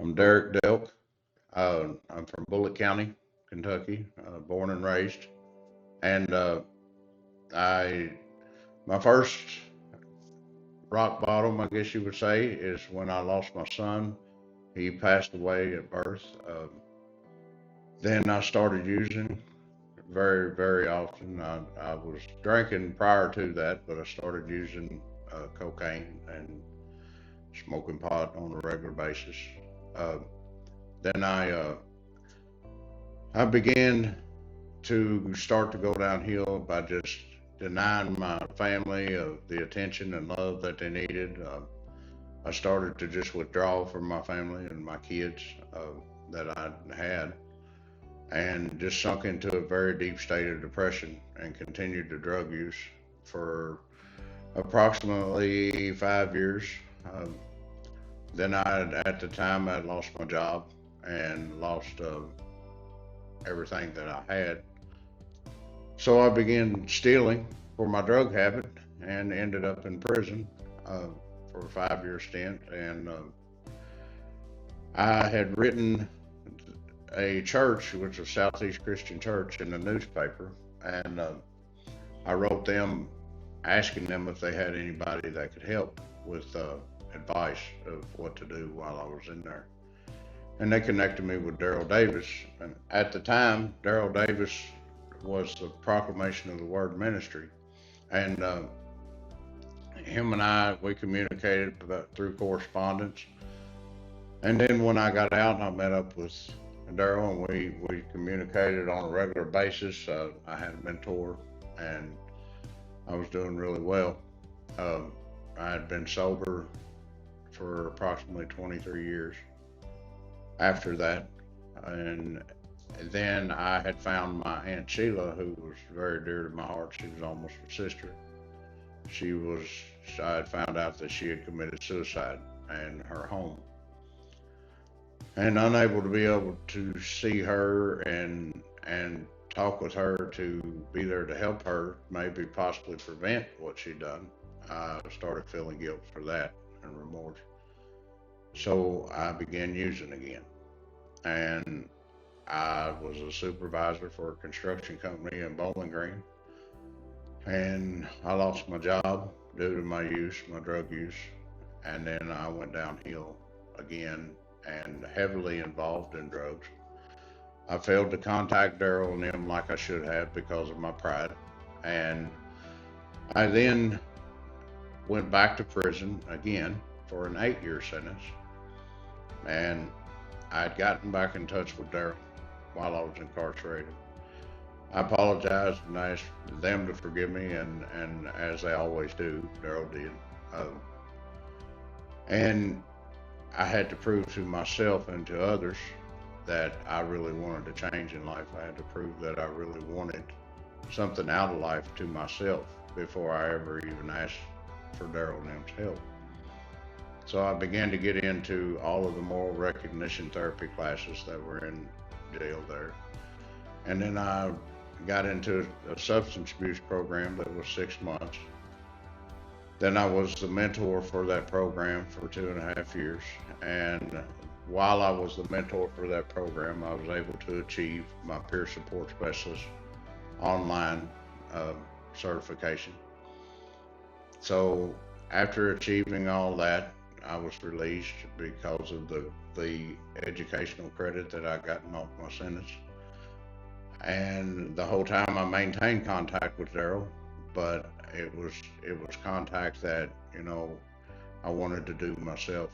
I'm Derrick Delk. I'm from Bullitt County, Kentucky, born and raised. And I, my first rock bottom, I guess you would say, is when I lost my son. He passed away at birth. Then I started using very, very often. I was drinking prior to that, but I started using cocaine and smoking pot on a regular basis. Uh, then I began to start to go downhill by just denying my family of the attention and love that they needed. I started to just withdraw from my family and my kids that I had, and just sunk into a very deep state of depression and continued to drug use for approximately 5 years. Um, then at the time, I lost my job and lost everything that I had. So I began stealing for my drug habit and ended up in prison uh, for a 5 year stint. And I had written a church, which was Southeast Christian Church, in the newspaper. And I wrote them asking them if they had anybody that could help with advice of what to do while I was in there. And they connected me with Daryl Davis. And at the time, Daryl Davis was the proclamation of the word ministry. And him and we communicated through correspondence. And then when I got out, I met up with Daryl, and we communicated on a regular basis. I had a mentor, and I was doing really well. Um, I had been sober for approximately 23 years after that. And then I had found my Aunt Sheila, who was very dear to my heart. She was almost a sister. She was, I had found out that she had committed suicide in her home. And unable to be able to see her and talk with her to be there to help her, maybe possibly prevent what she'd done, I started feeling guilt for that and remorse. So I began using again. And I was a supervisor for a construction company in Bowling Green, and I lost my job due to my use, my drug use, and then I went downhill again and heavily involved in drugs. I failed to contact Daryl and them like I should have because of my pride, and I then went back to prison again for an 8 year sentence, and I had gotten back in touch with Daryl while I was incarcerated. I apologized and asked them to forgive me, and as they always do, Daryl did. Um, and I had to prove to myself and to others that I really wanted to change in life. I had to prove that I really wanted something out of life to myself before I ever even asked for Daryl and them's help. So I began to get into all of the moral recognition therapy classes that were in jail there. And then I got into a substance abuse program that was 6 months. Then I was the mentor for that program for 2.5 years. And while I was the mentor for that program, I was able to achieve my peer support specialist online uh, certification. So after achieving all that, I was released because of the educational credit that I gotten off my sentence. And the whole time I maintained contact with Daryl, but it was contact that I wanted to do myself,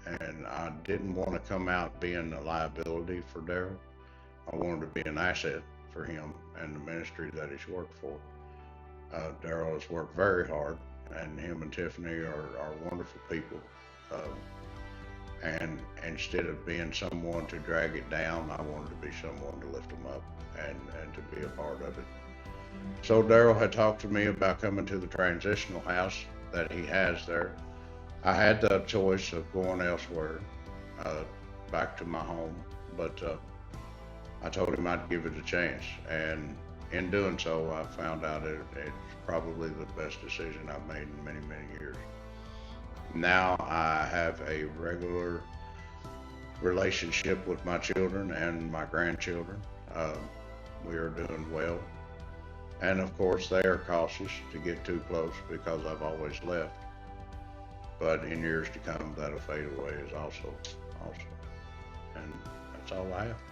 and I didn't want to come out being a liability for Daryl. I wanted to be an asset for him and the ministry that he's worked for. Daryl has worked very hard, and him and Tiffany are wonderful people. Um, and instead of being someone to drag it down, I wanted to be someone to lift them up and to be a part of it. So Daryl had talked to me about coming to the transitional house that he has there. I had the choice of going elsewhere, uh, back to my home, but I told him I'd give it a chance. And in doing so, I found out it's probably the best decision I've made in many, many years. Now I have a regular relationship with my children and my grandchildren. We are doing well. And of course, they are cautious to get too close because I've always left. But in years to come, that'll fade away as also. And that's all I have.